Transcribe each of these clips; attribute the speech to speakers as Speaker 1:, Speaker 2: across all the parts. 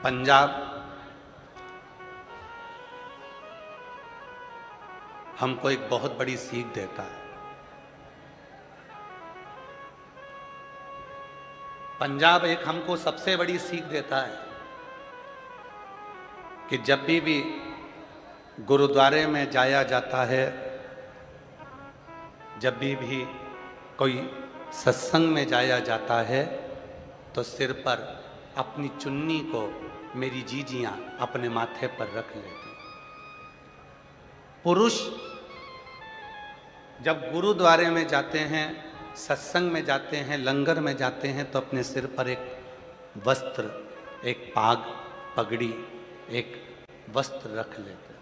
Speaker 1: पंजाब हमको एक बहुत बड़ी सीख देता है। पंजाब एक हमको सबसे बड़ी सीख देता है कि जब भी गुरुद्वारे में जाया जाता है, जब भी कोई सत्संग में जाया जाता है, तो सिर पर अपनी चुन्नी को मेरी जीजियां अपने माथे पर रख लेती। पुरुष जब गुरुद्वारे में जाते हैं, सत्संग में जाते हैं, लंगर में जाते हैं, तो अपने सिर पर एक वस्त्र, एक पाग, पगड़ी, एक वस्त्र रख लेते हैं।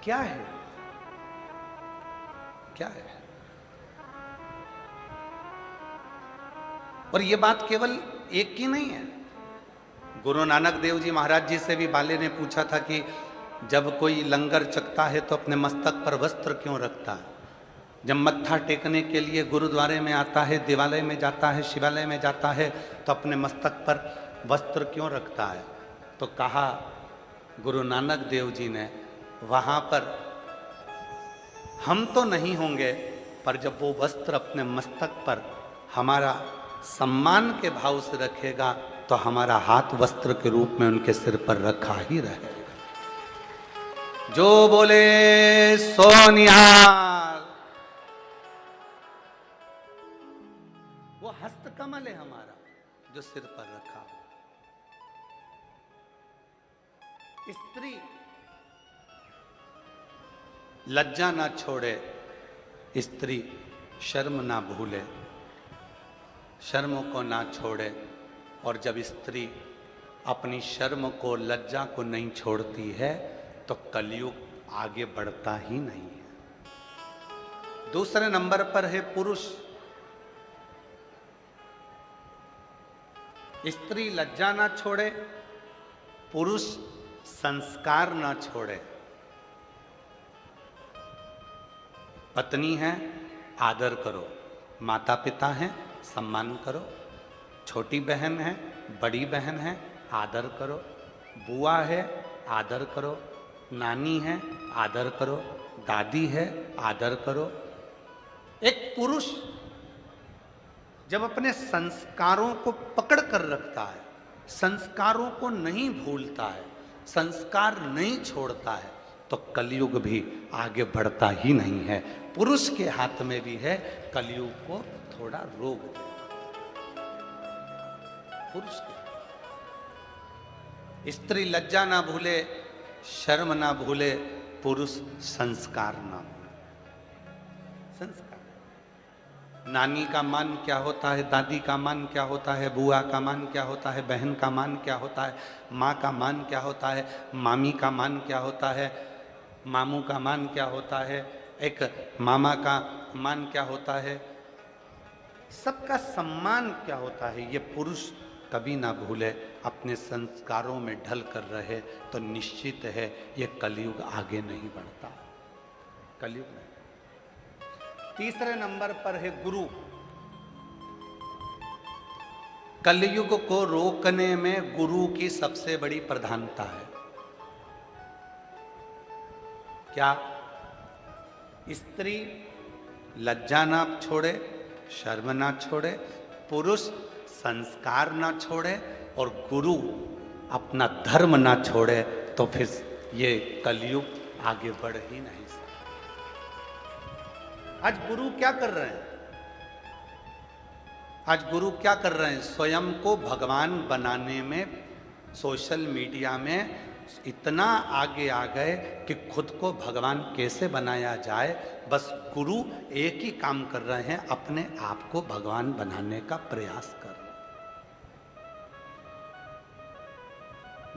Speaker 1: क्या है? क्या है? और ये बात केवल एक की नहीं है। गुरु नानक देव जी महाराज जी से भी बाले ने पूछा था कि जब कोई लंगर चखता है तो अपने मस्तक पर वस्त्र क्यों रखता है? जब मत्था टेकने के लिए गुरुद्वारे में आता है, देवालय में जाता है, शिवालय में जाता है, तो अपने मस्तक पर वस्त्र क्यों रखता है? तो कहा गुरु नानक देव जी ने, वहां पर हम तो नहीं होंगे, पर जब वो वस्त्र अपने मस्तक पर हमारा सम्मान के भाव से रखेगा, तो हमारा हाथ वस्त्र के रूप में उनके सिर पर रखा ही रहेगा। जो बोले सो निहाल। वो हस्तकमल है हमारा जो सिर पर रखा। स्त्री लज्जा ना छोड़े, स्त्री शर्म ना भूले, शर्म को ना छोड़े। और जब स्त्री अपनी शर्म को, लज्जा को नहीं छोड़ती है, तो कलयुग आगे बढ़ता ही नहीं है। दूसरे नंबर पर है पुरुष। स्त्री लज्जा ना छोड़े, पुरुष संस्कार ना छोड़े। पत्नी है, आदर करो। माता पिता हैं, सम्मान करो। छोटी बहन है, बड़ी बहन है, आदर करो। बुआ है, आदर करो। नानी है, आदर करो। दादी है, आदर करो। एक पुरुष जब अपने संस्कारों को पकड़ कर रखता है, संस्कारों को नहीं भूलता है, संस्कार नहीं छोड़ता है, तो कलयुग भी आगे बढ़ता ही नहीं है। पुरुष के हाथ में भी है कलयुग को थोड़ा रोक दे। पुरुष के, स्त्री लज्जा ना भूले, शर्म ना भूले, पुरुष संस्कार ना भूले। संस्कार, नानी का मान क्या होता है, दादी का मान क्या होता है, बुआ का मान क्या होता है, बहन का मान क्या होता है, माँ का मान क्या होता है, मामी का मान क्या होता है, मामू का मान क्या होता है, एक मामा का मान क्या होता है, सबका सम्मान क्या होता है, ये पुरुष कभी ना भूले, अपने संस्कारों में ढल कर रहे, तो निश्चित है ये कलयुग आगे नहीं बढ़ता। कलयुग नहीं। तीसरे नंबर पर है गुरु। कलयुग को रोकने में गुरु की सबसे बड़ी प्रधानता है। क्या? स्त्री लज्जा ना छोड़े, शर्म ना छोड़े, पुरुष संस्कार ना छोड़े, और गुरु अपना धर्म ना छोड़े, तो फिर ये कलयुग आगे बढ़ ही नहीं सकता। आज गुरु क्या कर रहे हैं? आज गुरु क्या कर रहे हैं? स्वयं को भगवान बनाने में सोशल मीडिया में इतना आगे आ गए कि खुद को भगवान कैसे बनाया जाए, बस गुरु एक ही काम कर रहे हैं, अपने आप को भगवान बनाने का प्रयास कर रहे हैं।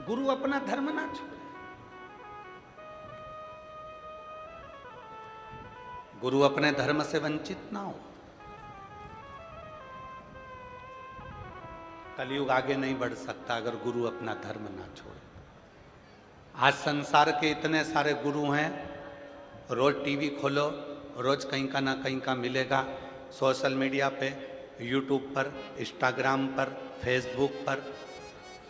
Speaker 1: गुरु अपना धर्म ना छोड़े। गुरु अपने धर्म से वंचित ना हो। कलयुग आगे नहीं बढ़ सकता अगर गुरु अपना धर्म ना छोड़े। आज संसार के इतने सारे गुरु हैं, रोज टीवी खोलो, रोज कहीं का ना कहीं का मिलेगा, सोशल मीडिया पे यूट्यूब पर, इंस्टाग्राम पर, फेसबुक पर,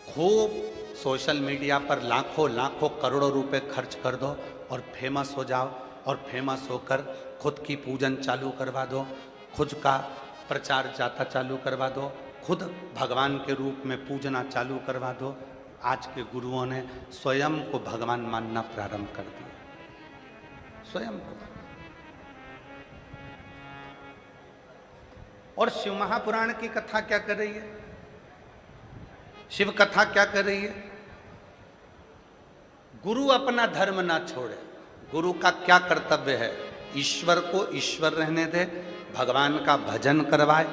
Speaker 1: खूब सोशल मीडिया पर लाखों लाखों करोड़ों रुपए खर्च कर दो और फेमस हो जाओ, और फेमस होकर खुद की पूजन चालू करवा दो, खुद का प्रचार जाता चालू करवा दो, खुद भगवान के रूप में पूजना चालू करवा दो। आज के गुरुओं ने स्वयं को भगवान मानना प्रारंभ कर दिया, स्वयं को। और शिव महापुराण की कथा क्या कर रही है, शिव कथा क्या कर रही है? गुरु अपना धर्म ना छोड़े। गुरु का क्या कर्तव्य है? ईश्वर को ईश्वर रहने दे, भगवान का भजन करवाए,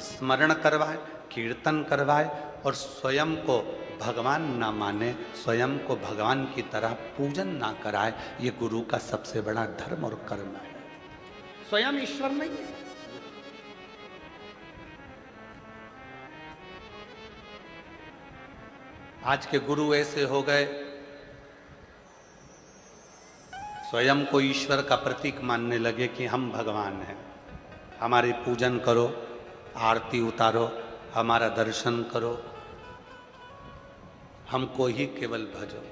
Speaker 1: स्मरण करवाए, कीर्तन करवाए, और स्वयं को भगवान ना माने, स्वयं को भगवान की तरह पूजन ना कराए। ये गुरु का सबसे बड़ा धर्म और कर्म है। स्वयं ईश्वर नहीं है। आज के गुरु ऐसे हो गए, स्वयं को ईश्वर का प्रतीक मानने लगे कि हम भगवान हैं, हमारी पूजन करो, आरती उतारो, हमारा दर्शन करो, हमको ही केवल भजो।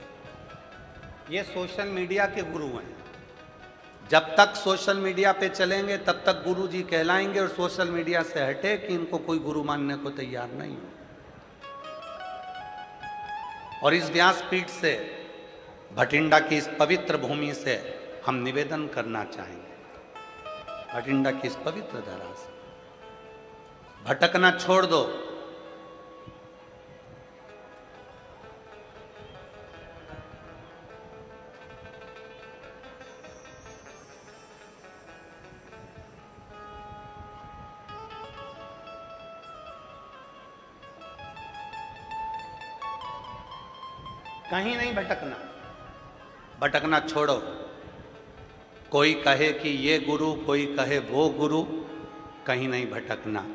Speaker 1: ये सोशल मीडिया के गुरु हैं। जब तक सोशल मीडिया पे चलेंगे तब तक गुरु जी कहलाएंगे, और सोशल मीडिया से हटे कि इनको कोई गुरु मानने को तैयार नहीं हो। और इस व्यासपीठ से, भटिंडा की इस पवित्र भूमि से हम निवेदन करना चाहेंगे, भटिंडा की इस पवित्र धरा से भटकना छोड़ दो। कहीं नहीं भटकना, भटकना छोड़ो। कोई कहे कि ये गुरु, कोई कहे वो गुरु, कहीं नहीं भटकना।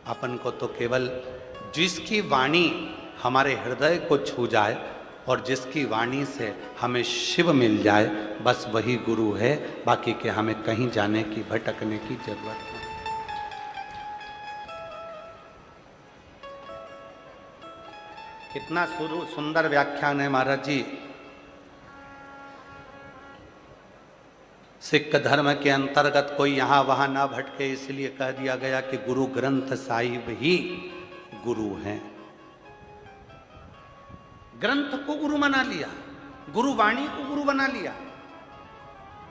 Speaker 1: अपन को तो केवल जिसकी वाणी हमारे हृदय को छू जाए और जिसकी वाणी से हमें शिव मिल जाए, बस वही गुरु है। बाकी के हमें कहीं जाने की, भटकने की जरूरत नहीं। कितना सुंदर व्याख्यान है महाराज जी। सिख धर्म के अंतर्गत कोई यहाँ वहाँ ना भटके, इसलिए कह दिया गया कि गुरु ग्रंथ साहिब ही गुरु हैं। ग्रंथ को गुरु बना लिया, गुरु वाणी को गुरु बना लिया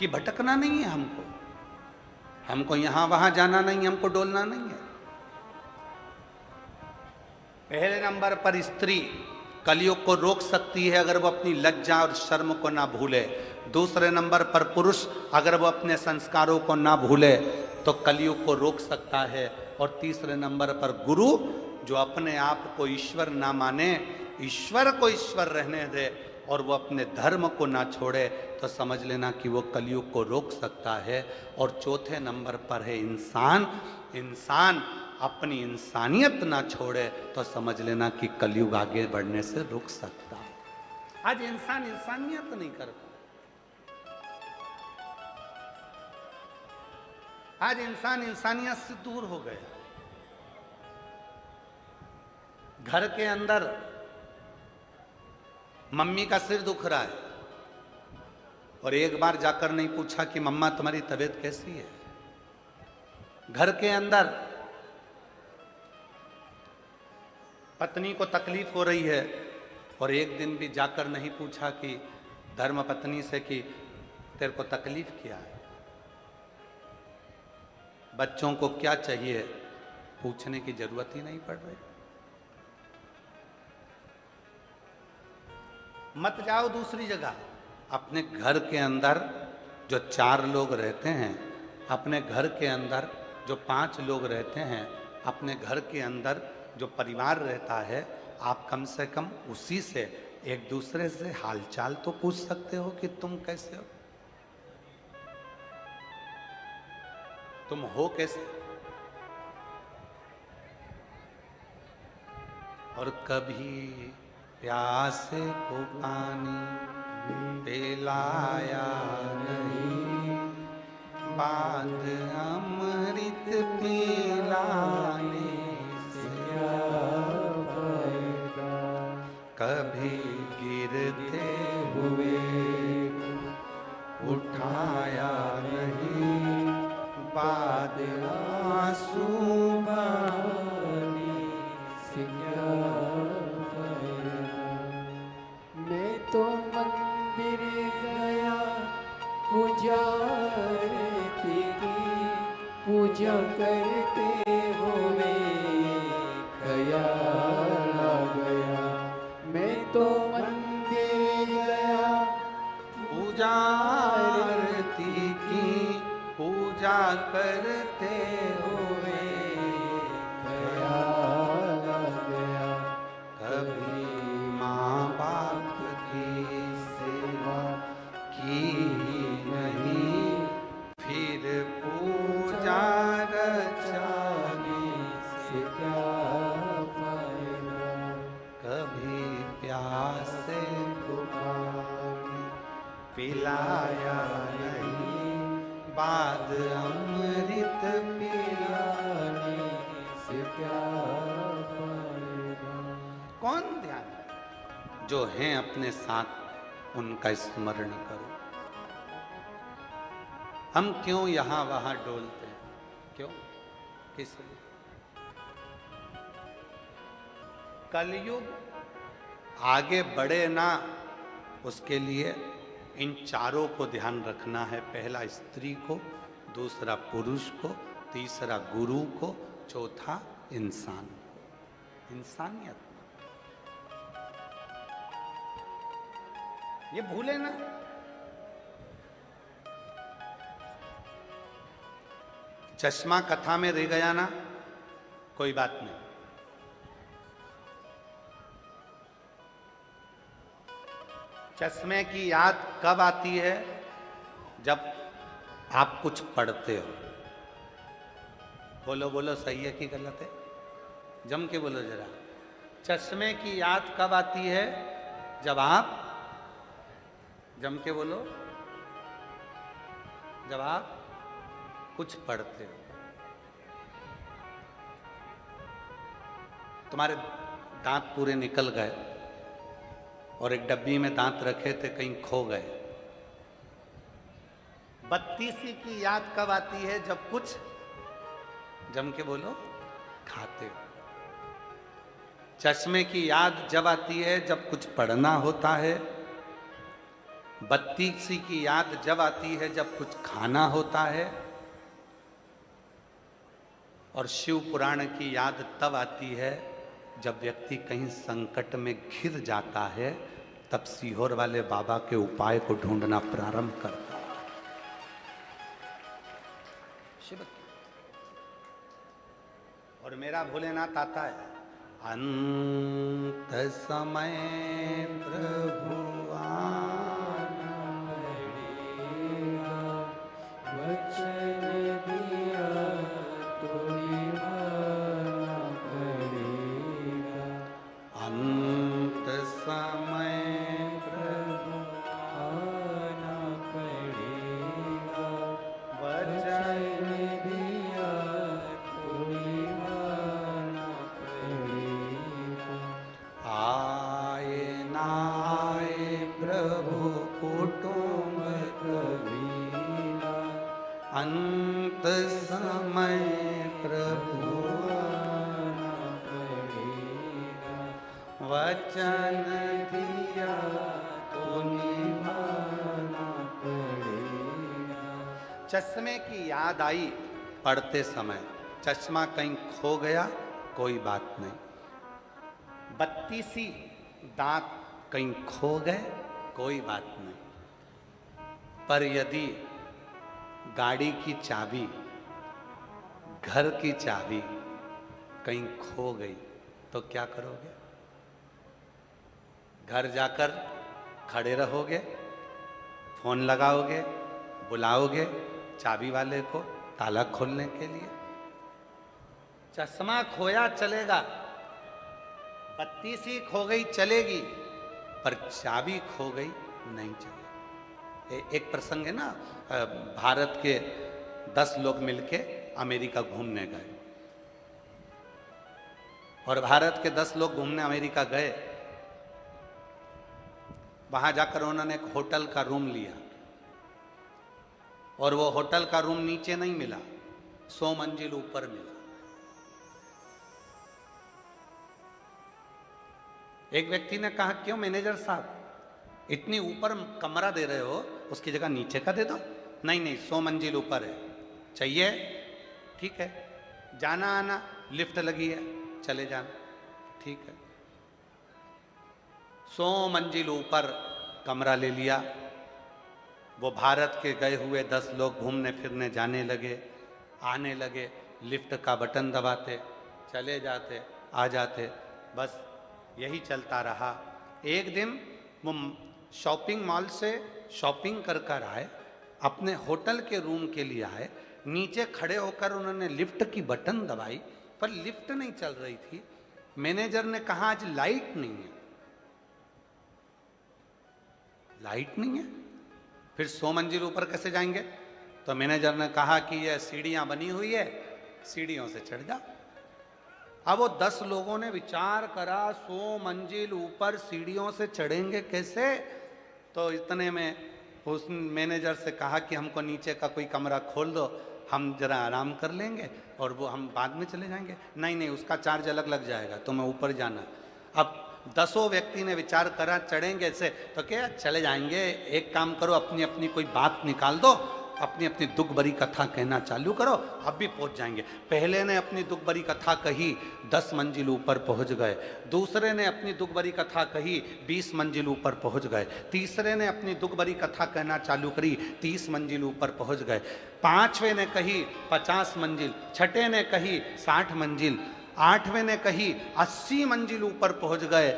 Speaker 1: कि भटकना नहीं है हमको, हमको यहाँ वहाँ जाना नहीं, हमको डोलना नहीं है। पहले नंबर पर स्त्री कलयुग को रोक सकती है अगर वो अपनी लज्जा और शर्म को ना भूले। दूसरे नंबर पर पुरुष अगर वो अपने संस्कारों को ना भूले तो कलयुग को रोक सकता है। और तीसरे नंबर पर गुरु जो अपने आप को ईश्वर ना माने, ईश्वर को ईश्वर रहने दे और वो अपने धर्म को ना छोड़े, तो समझ लेना कि वो कलयुग को रोक सकता है। और चौथे नंबर पर है इंसान। इंसान अपनी इंसानियत ना छोड़े तो समझ लेना कि कलयुग आगे बढ़ने से रुक सकता है। आज इंसान इंसानियत नहीं करता, आज इंसान इंसानियत से दूर हो गया। घर के अंदर मम्मी का सिर दुख रहा है और एक बार जाकर नहीं पूछा कि मम्मा तुम्हारी तबीयत कैसी है। घर के अंदर पत्नी को तकलीफ हो रही है और एक दिन भी जाकर नहीं पूछा कि धर्म पत्नी से कि तेरे को तकलीफ क्या है। बच्चों को क्या चाहिए पूछने की जरूरत ही नहीं पड़ रही। मत जाओ दूसरी जगह, अपने घर के अंदर जो 4 लोग रहते हैं, अपने घर के अंदर जो 5 लोग रहते हैं, अपने घर के अंदर जो परिवार रहता है, आप कम से कम उसी से एक दूसरे से हालचाल तो पूछ सकते हो कि तुम कैसे हो, तुम हो कैसे। और कभी प्यासे को पानी पिलाया नहीं, बात अमृत पिलाने उठाया नहीं, बाद आंसू बहाने से क्या फायदा।
Speaker 2: मैं तो मंदिर गया पुजारती की पूजा करते हुए ख्याल आ गया। मैं तो मंदिर गया
Speaker 1: पूजारती की पूजा करते हुए
Speaker 2: ख्याल आ गया।
Speaker 1: कभी माँ बाप की सेवा की नहीं, फिर पूजा रचाने
Speaker 2: से क्या फायदा।
Speaker 1: कभी प्यासे को पानी पिलाया नहीं, बाद अमृत पिलाने
Speaker 2: से क्या फायदा।
Speaker 1: कौन ध्यान? जो हैं अपने साथ उनका स्मरण करो। हम क्यों यहां वहां डोलते हैं? क्यों? किस लिए? कलयुग आगे बढ़े ना, उसके लिए इन चारों को ध्यान रखना है। पहला स्त्री को, दूसरा पुरुष को, तीसरा गुरु को, चौथा इंसान, इंसानियत। ये भूले ना। चश्मा कथा में रह गया ना, कोई बात नहीं। चश्मे की याद कब आती है? जब आप कुछ पढ़ते हो। बोलो बोलो, सही है कि गलत है? जम के बोलो जरा। चश्मे की याद कब आती है? जब आप, जम के बोलो, जब आप कुछ पढ़ते हो। तुम्हारे दांत पूरे निकल गए और एक डब्बी में दांत रखे थे, कहीं खो गए। बत्तीसी की याद कब आती है? जब कुछ, जम के बोलो, खाते हो। चश्मे की याद जब आती है जब कुछ पढ़ना होता है। बत्तीसी की याद जब आती है जब कुछ खाना होता है। और शिव पुराण की याद तब आती है जब व्यक्ति कहीं संकट में घिर जाता है, तब सीहोर वाले बाबा के उपाय को ढूंढना प्रारंभ करता है। शिव और मेरा भोलेनाथ आता है। अंत समय प्रभु आना
Speaker 2: पड़ेगा, वचन दिया तो निभाना पड़ेगा।
Speaker 1: अंत समय
Speaker 2: प्रभु आना पड़ेगा,
Speaker 1: वचन
Speaker 2: दिया तो निभाना पड़ेगा।
Speaker 1: आए नाए प्रभु कुटुंब
Speaker 2: कबीरा,
Speaker 1: अंत समय प्रभु
Speaker 2: आना पड़ेगा,
Speaker 1: वचन दिया
Speaker 2: तो निभाना पड़ेगा।
Speaker 1: चश्मे की याद आई पढ़ते समय। चश्मा कहीं खो गया, कोई बात नहीं। बत्तीसी दांत कहीं खो गए, कोई बात नहीं। पर यदि गाड़ी की चाबी, घर की चाबी कहीं खो गई तो क्या करोगे? घर जाकर खड़े रहोगे, फोन लगाओगे, बुलाओगे चाबी वाले को ताला खोलने के लिए? चश्मा खोया चलेगा, बत्तीसी खो गई चलेगी, पर चाबी खो गई नहीं चलेगी। एक प्रसंग है ना, भारत के 10 लोग मिलके अमेरिका घूमने गए और भारत के 10 लोग घूमने अमेरिका गए। वहां जाकर उन्होंने एक होटल का रूम लिया और वो होटल का रूम नीचे नहीं मिला, 100 मंजिल ऊपर मिला। एक व्यक्ति ने कहा, क्यों मैनेजर साहब, इतनी ऊपर कमरा दे रहे हो, उसकी जगह नीचे का दे दो। नहीं नहीं, 100 मंजिल ऊपर है, चाहिए? ठीक है, जाना आना, लिफ्ट लगी है, चले जाना, ठीक है। 100 मंजिल ऊपर कमरा ले लिया। वो भारत के गए हुए 10 लोग घूमने फिरने जाने लगे, आने लगे, लिफ्ट का बटन दबाते, चले जाते, आ जाते, बस यही चलता रहा। एक दिन वो शॉपिंग मॉल से शॉपिंग कर कर आए, अपने होटल के रूम के लिए आए, नीचे खड़े होकर उन्होंने लिफ्ट की बटन दबाई, पर लिफ्ट नहीं चल रही थी। मैनेजर ने कहा, आज लाइट नहीं है। लाइट नहीं है, फिर 100 मंजिल ऊपर कैसे जाएंगे? तो मैनेजर ने कहा कि ये सीढ़ियां बनी हुई है, सीढ़ियों से चढ़ जाओ। अब वो 10 लोगों ने विचार करा, 100 मंजिल ऊपर सीढ़ियों से चढ़ेंगे कैसे? तो इतने में उस मैनेजर से कहा कि हमको नीचे का कोई कमरा खोल दो, हम जरा आराम कर लेंगे और वो हम बाद में चले जाएंगे। नहीं नहीं, उसका चार्ज अलग लग जाएगा, तुम्हें ऊपर जाना। अब 10 व्यक्ति ने विचार करा, चढ़ेंगे ऐसे, तो क्या चले जाएंगे। एक काम करो, अपनी अपनी कोई बात निकाल दो, अपनी अपनी दुख भरी कथा कहना चालू करो, अब भी पहुंच जाएंगे। पहले ने अपनी दुख भरी कथा कही, 10 मंजिल ऊपर पहुंच गए। दूसरे ने अपनी दुख भरी कथा कही, 20 मंजिल ऊपर पहुंच गए। तीसरे ने अपनी दुख भरी कथा कहना चालू करी, 30 मंजिल ऊपर पहुंच गए। पांचवें ने कही 50 मंजिल, छठे ने कही 60 मंजिल, आठवें ने कही 80 मंजिल ऊपर पहुंच गए।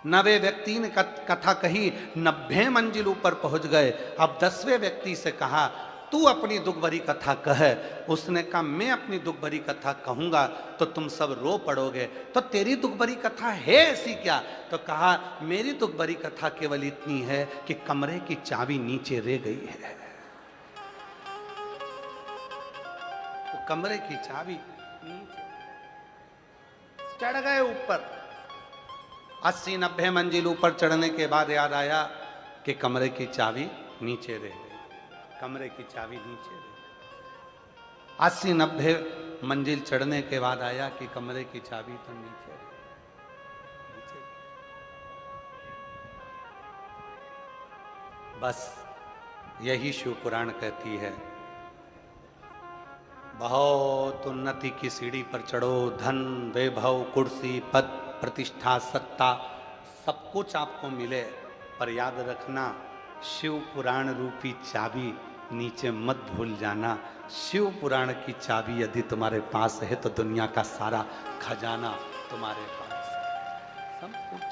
Speaker 1: 90 व्यक्ति ने कथा कही, 90 मंजिल ऊपर पहुंच गए। अब 10वें व्यक्ति से कहा, तू अपनी दुख भरी कथा कह। उसने कहा, मैं अपनी दुख भरी कथा कहूंगा तो तुम सब रो पड़ोगे, तो तेरी दुख भरी कथा है ऐसी क्या? तो कहा, मेरी दुख भरी कथा केवल इतनी है कि कमरे की चाबी नीचे रह गई है। तो कमरे की चाबी नीचे, चढ़ गए ऊपर। 80-90 मंजिल ऊपर चढ़ने के बाद याद आया कि कमरे की चाबी नीचे रह गई। कमरे की चाबी नीचे रह गई। 80-90 मंजिल चढ़ने के बाद आया कि कमरे की चाबी तो नीचे रह गई। बस यही शिव पुराण कहती है, बहुत उन्नति की सीढ़ी पर चढ़ो, धन वैभव कुर्सी पद प्रतिष्ठा सत्ता सब कुछ आपको मिले, पर याद रखना शिव पुराण रूपी चाबी नीचे मत भूल जाना। शिव पुराण की चाबी यदि तुम्हारे पास है तो दुनिया का सारा खजाना तुम्हारे पास है, सब कुछ।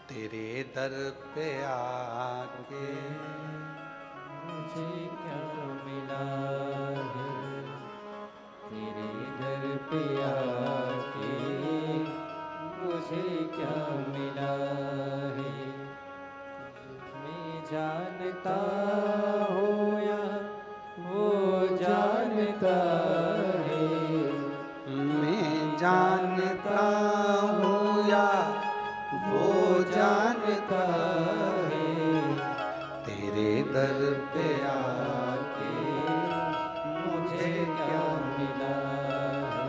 Speaker 1: तेरे दर पे आके
Speaker 2: मुझे क्या मिला है, तेरे दर पे आके मुझे क्या मिला है। मैं जानता हूँ या वो जानता है,
Speaker 1: मैं जानता हूँ या वो जानता
Speaker 2: है।
Speaker 1: तेरे दर पे
Speaker 2: आके मुझे क्या मिला है,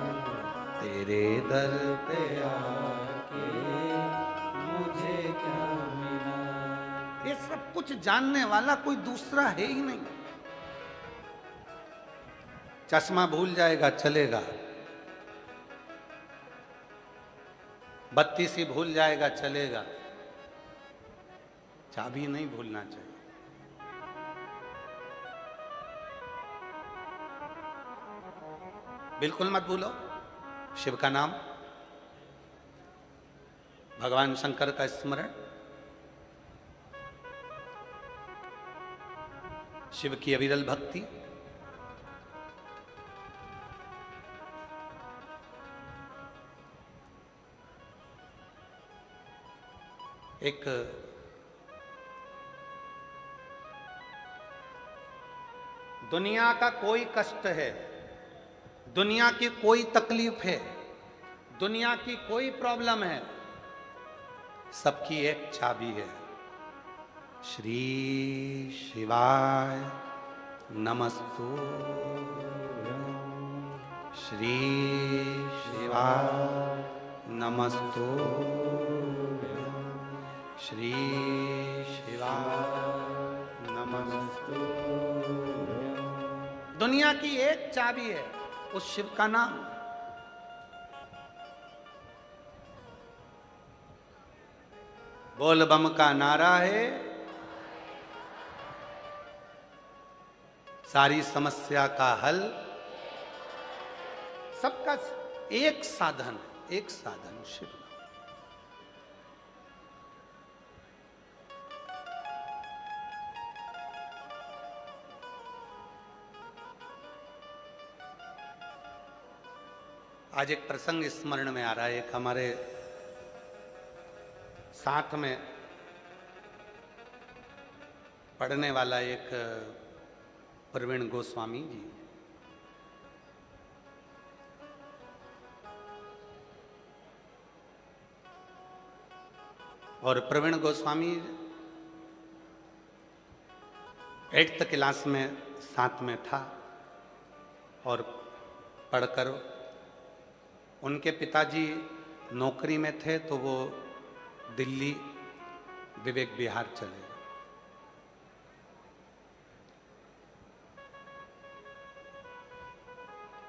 Speaker 1: तेरे दर पे
Speaker 2: आके मुझे क्या मिला।
Speaker 1: ये सब कुछ जानने वाला कोई दूसरा है ही नहीं। चश्मा भूल जाएगा चलेगा, बत्ती सी भूल जाएगा चलेगा, चाबी नहीं भूलना चाहिए। बिल्कुल मत भूलो शिव का नाम, भगवान शंकर का स्मरण, शिव की अविरल भक्ति। एक दुनिया का कोई कष्ट है, दुनिया की कोई तकलीफ है, दुनिया की कोई प्रॉब्लम है, सबकी एक चाबी है। श्री शिवाय नमस्तु, श्री शिवाय नमस्तु, श्री शिवाय नमस्तु। दुनिया की एक चाबी है, उस शिव का नाम। बोल बम का नारा है, सारी समस्या का हल। सबका एक साधन है, एक साधन शिव नाम। आज एक प्रसंग स्मरण में आ रहा है। एक हमारे साथ में पढ़ने वाला एक प्रवीण गोस्वामी जी, और प्रवीण गोस्वामी 8th क्लास में साथ में था, और पढ़कर उनके पिताजी नौकरी में थे तो वो दिल्ली विवेक विहार चले गए।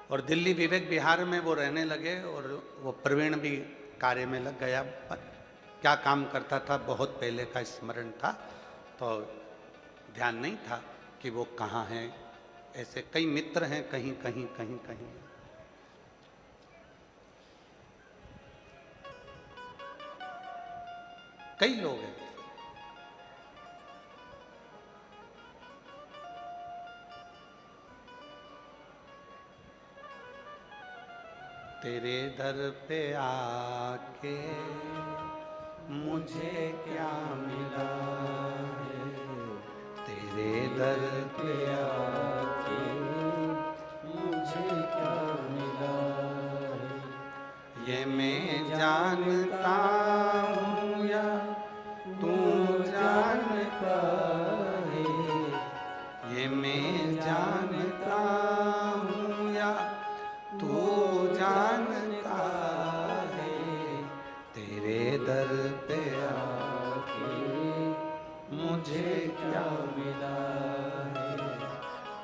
Speaker 1: और दिल्ली विवेक विहार में वो रहने लगे, और वो प्रवीण भी कार्य में लग गया। पर क्या काम करता था बहुत पहले का स्मरण था, तो ध्यान नहीं था कि वो कहाँ हैं। ऐसे कई मित्र हैं, कहीं कहीं कहीं कहीं। कई लोग हैं। तेरे दर पे आके मुझे क्या मिला है, तेरे दर पे आके
Speaker 2: मुझे क्या मिला है,
Speaker 1: ये मैं जानता हूँ या तू जानता है, ये मैं जानता हूँ या तू जानता है, तेरे दर पे आके मुझे क्या मिला है,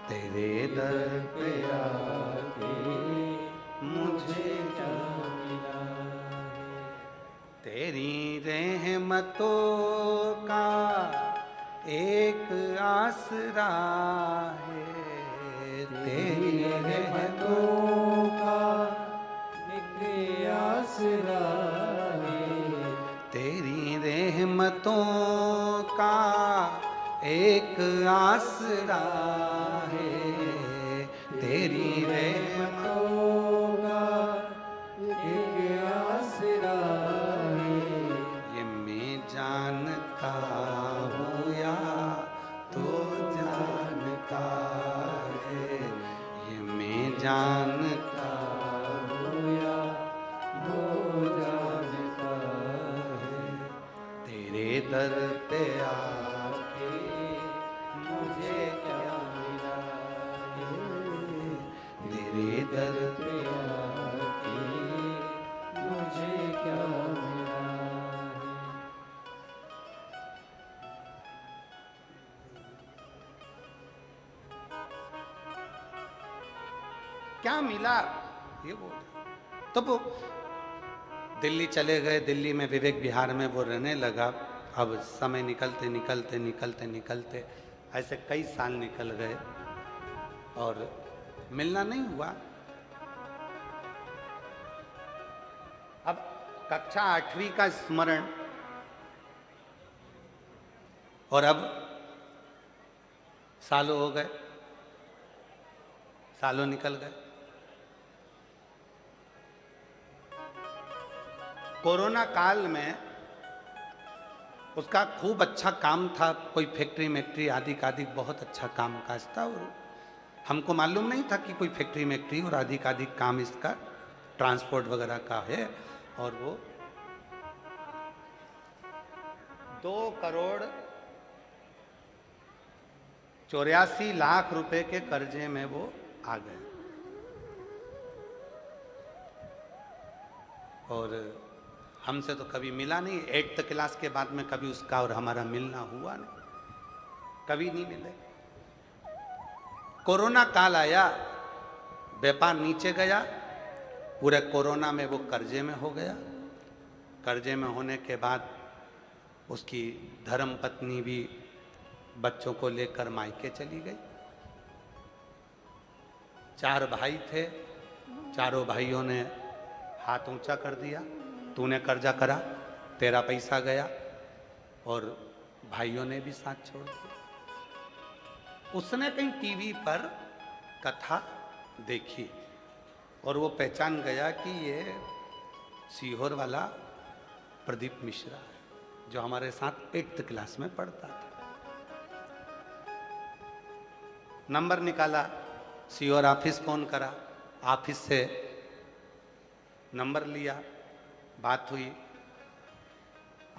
Speaker 1: तेरे दर पे आके मुझे क्या मिला है। तेरी रहमतों का एक आसरा है, तेरी रहमतों का
Speaker 2: एक आसरा है,
Speaker 1: तेरी रहमतों का एक आसरा है, तेरी रहमतों
Speaker 2: का एक आसरा है,
Speaker 1: ये मैं जानता हूँ या तो जानता है, ये मैं जानता हूँ या वो जानता है, तेरे दर पे आके मुझे क्या मिला है, तेरे दर पे आके
Speaker 2: मुझे क्या मिला है।
Speaker 1: क्या मिला, ये बोल। तो वो दिल्ली चले गए, दिल्ली में विवेक विहार में वो रहने लगा। अब समय निकलते निकलते निकलते निकलते ऐसे कई साल निकल गए और मिलना नहीं हुआ। अब कक्षा 8वीं का स्मरण, और अब सालों हो गए, सालों निकल गए। कोरोना काल में उसका खूब अच्छा काम था, कोई फैक्ट्री मैक्ट्री आदि का आदि बहुत अच्छा काम काज था। और हमको मालूम नहीं था कि कोई फैक्ट्री मैक्ट्री और अधिक काम इसका ट्रांसपोर्ट वगैरह का है। और वो 2,84,00,000 रुपए के कर्जे में वो आ गए। और हमसे तो कभी मिला नहीं, 8th क्लास के बाद में कभी उसका और हमारा मिलना हुआ नहीं, कभी नहीं मिले। कोरोना काल आया, व्यापार नीचे गया, पूरे कोरोना में वो कर्जे में हो गया। कर्जे में होने के बाद उसकी धर्म पत्नी भी बच्चों को लेकर मायके चली गई। 4 भाई थे, चारों भाइयों ने हाथ ऊंचा कर दिया, तूने कर्जा करा, तेरा पैसा गया। और भाइयों ने भी साथ छोड़ दिया। उसने कहीं टीवी पर कथा देखी और वो पहचान गया कि ये सीहोर वाला प्रदीप मिश्रा है, जो हमारे साथ 8th क्लास में पढ़ता था। नंबर निकाला, सीहोर ऑफिस फोन करा, ऑफिस से नंबर लिया, बात हुई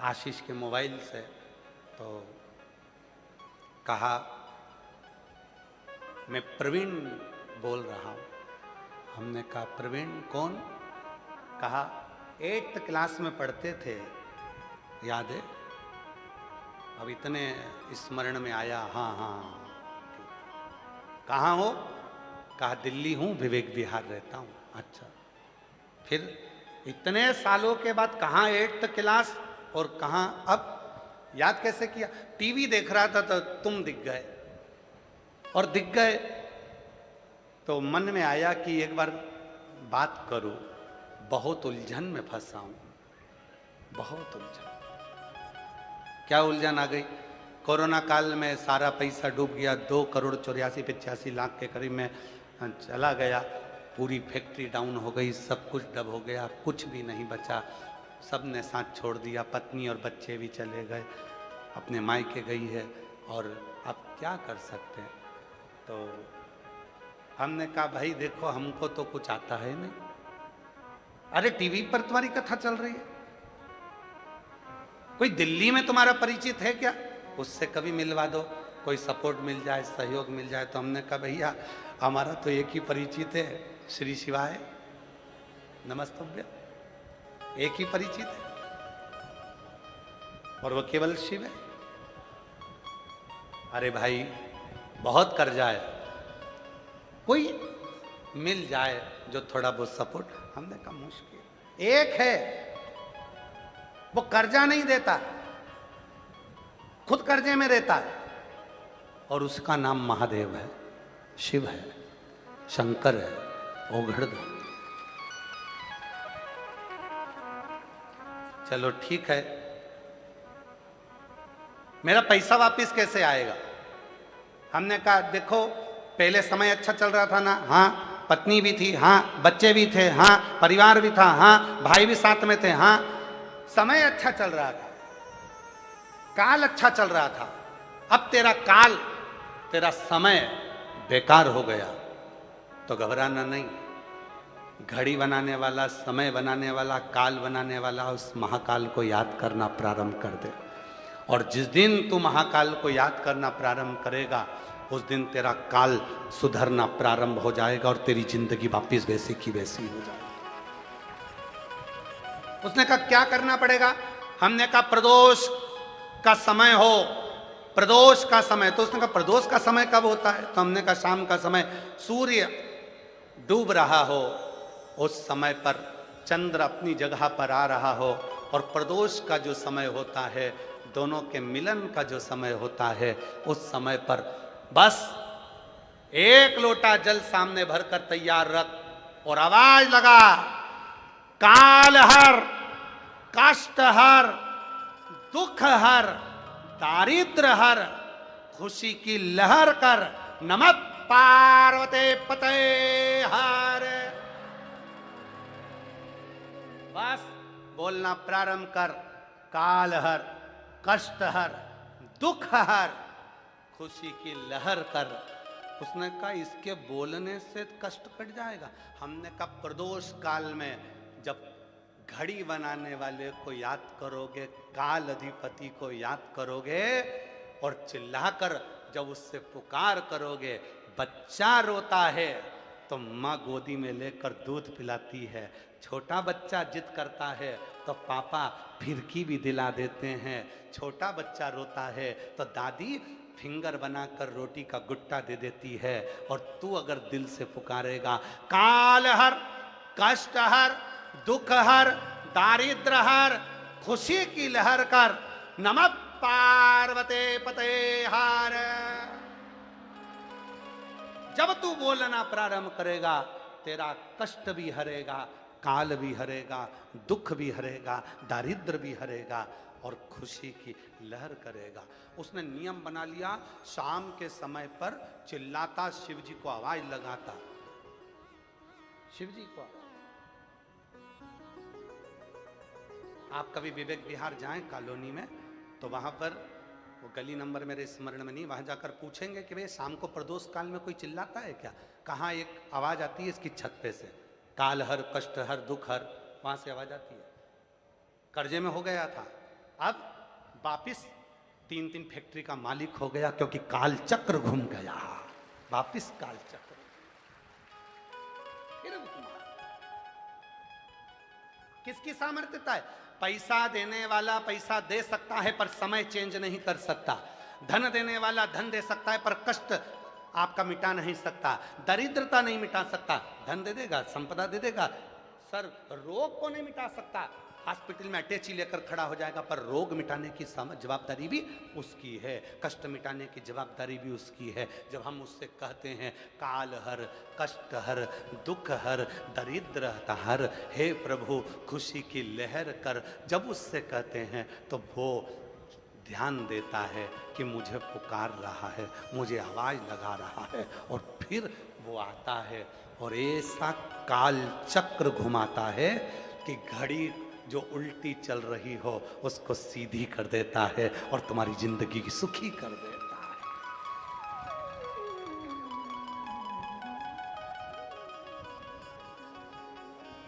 Speaker 1: आशीष के मोबाइल से। तो कहा मैं प्रवीण बोल रहा हूँ। हमने कहा प्रवीण कौन? कहा 8th क्लास में पढ़ते थे, याद है? अब इतने स्मरण में आया। हाँ हाँ। कहाँ हो? कहा दिल्ली हूँ, विवेक विहार रहता हूँ। अच्छा, फिर इतने सालों के बाद कहाँ 8th क्लास और कहाँ? अब याद कैसे किया? टीवी देख रहा था तो तुम दिख गए, और दिख गए तो मन में आया कि एक बार बात करूं। बहुत उलझन में फंसा हूं, बहुत उलझन। क्या उलझन आ गई? कोरोना काल में सारा पैसा डूब गया, 2,84,85,00,000 के करीब में चला गया। पूरी फैक्ट्री डाउन हो गई, सब कुछ डब हो गया, कुछ भी नहीं बचा। सब ने साथ छोड़ दिया, पत्नी और बच्चे भी चले गए, अपने मायके गई है। और अब क्या कर सकते हैं? तो हमने कहा भाई देखो, हमको तो कुछ आता है नहीं। अरे टीवी पर तुम्हारी कथा चल रही है, कोई दिल्ली में तुम्हारा परिचित है क्या? उससे कभी मिलवा दो, कोई सपोर्ट मिल जाए, सहयोग मिल जाए। तो हमने कहा भैया हमारा तो एक ही परिचित है, श्री शिवाय नमस्तभ्य, एक ही परिचित है और वो केवल शिव है। अरे भाई बहुत कर्जा है, कोई मिल जाए जो थोड़ा बहुत सपोर्ट। हमने कहा मुश्किल। एक है वो कर्जा नहीं देता, खुद कर्जे में रहता है, और उसका नाम महादेव है, शिव है, शंकर है, ओघड़धाम। चलो ठीक है, मेरा पैसा वापस कैसे आएगा? हमने कहा देखो पहले समय अच्छा चल रहा था ना, हाँ पत्नी भी थी, हाँ बच्चे भी थे, हाँ परिवार भी था, हाँ भाई भी साथ में थे, हाँ समय अच्छा चल रहा था, काल अच्छा चल रहा था। अब तेरा काल, तेरा समय बेकार हो गया तो घबराना नहीं। घड़ी बनाने वाला, समय बनाने वाला, काल बनाने वाला उस महाकाल को याद करना प्रारंभ कर दे। और जिस दिन तू महाकाल को याद करना प्रारंभ करेगा, उस दिन तेरा काल सुधरना प्रारंभ हो जाएगा और तेरी जिंदगी वापिस वैसी की वैसी हो जाएगी। उसने कहा क्या करना पड़ेगा? हमने कहा प्रदोष का समय हो, प्रदोष का समय। तो उसने कहा प्रदोष का समय कब होता है? तो हमने कहा शाम का समय, सूर्य डूब रहा हो, उस समय पर चंद्र अपनी जगह पर आ रहा हो, और प्रदोष का जो समय होता है, दोनों के मिलन का जो समय होता है, उस समय पर बस एक लोटा जल सामने भरकर तैयार रख और आवाज लगा, काल हर, कष्ट हर, दुख हर, दारिद्र हर, खुशी की लहर कर, नमः पार्वते पते हर। बस बोलना प्रारंभ कर, काल हर, कष्ट हर, दुख हर, खुशी की लहर कर, उसने कहा इसके बोलने से कष्ट कट जाएगा। हमने कहा प्रदोष काल में जब घड़ी बनाने वाले को याद करोगे, काल अधिपति को याद करोगे और चिल्लाकर जब उससे पुकार करोगे, बच्चा रोता है तो माँ गोदी में लेकर दूध पिलाती है, छोटा बच्चा जिद करता है तो पापा फिरकी भी दिला देते हैं, छोटा बच्चा रोता है तो दादी फिंगर बनाकर रोटी का गुट्टा दे देती है। और तू अगर दिल से पुकारेगा, काल हर, कष्ट हर, दुख हर, दारिद्र हर, खुशी की लहर कर, नमः पार्वते पते हार। जब तू बोलना प्रारंभ करेगा, तेरा कष्ट भी हरेगा, काल भी हरेगा, दुख भी हरेगा, दारिद्र भी हरेगा और खुशी की लहर करेगा। उसने नियम बना लिया, शाम के समय पर चिल्लाता, शिव जी को आवाज लगाता, शिव जी को। आप कभी विवेक विहार जाएं कॉलोनी में, तो वहां पर वो गली नंबर मेरे स्मरण में नहीं, वहां जाकर पूछेंगे कि भाई शाम को प्रदोष काल में कोई चिल्लाता है क्या? कहाँ एक आवाज आती है इसकी छत पे से, काल हर, कष्ट हर, दुख हर, वहां से आवाज आती है। कर्जे में हो गया था, अब वापिस 3-3 फैक्ट्री का मालिक हो गया, क्योंकि काल चक्र घूम गया, वापिस काल चक्र। किसकी सामर्थ्यता है? पैसा देने वाला पैसा दे सकता है पर समय चेंज नहीं कर सकता। धन देने वाला धन दे सकता है पर कष्ट आपका मिटा नहीं सकता, दरिद्रता नहीं मिटा सकता। धन दे देगा, संपदा दे देगा, सर रोग को नहीं मिटा सकता, हॉस्पिटल में अटैची लेकर खड़ा हो जाएगा, पर रोग मिटाने की जवाबदारी भी उसकी है, कष्ट मिटाने की जवाबदारी भी उसकी है। जब हम उससे कहते हैं काल हर, कष्ट हर, दुख हर, दरिद्र हर, हे प्रभु खुशी की लहर कर, जब उससे कहते हैं तो वो ध्यान देता है कि मुझे पुकार रहा है, मुझे आवाज लगा रहा है, और फिर वो आता है और ऐसा काल चक्र घुमाता है कि घड़ी जो उल्टी चल रही हो उसको सीधी कर देता है और तुम्हारी जिंदगी की सुखी कर देता है।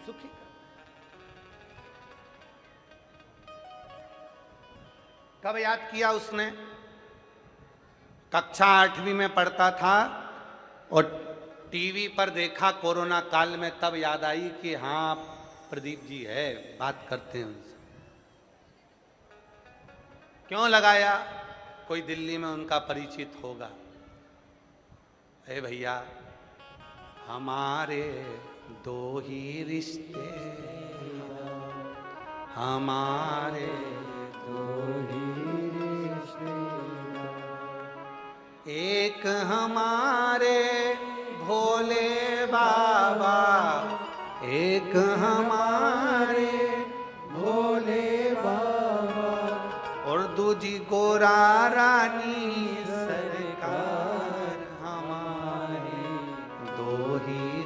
Speaker 1: सुखी कर। कब याद किया उसने? कक्षा 8वीं में पढ़ता था और टीवी पर देखा कोरोना काल में, तब याद आई कि हाँ प्रदीप जी है, बात करते हैं उनसे। क्यों लगाया? कोई दिल्ली में उनका परिचित होगा। हे भैया, हमारे दो ही रिश्ते, हमारे
Speaker 2: दो ही रिश्ते,
Speaker 1: एक हमारे भोले बाबा, एक हमारे
Speaker 2: भोले बाबा,
Speaker 1: और दूजी गोरा रानी सरकार, हमारी दो ही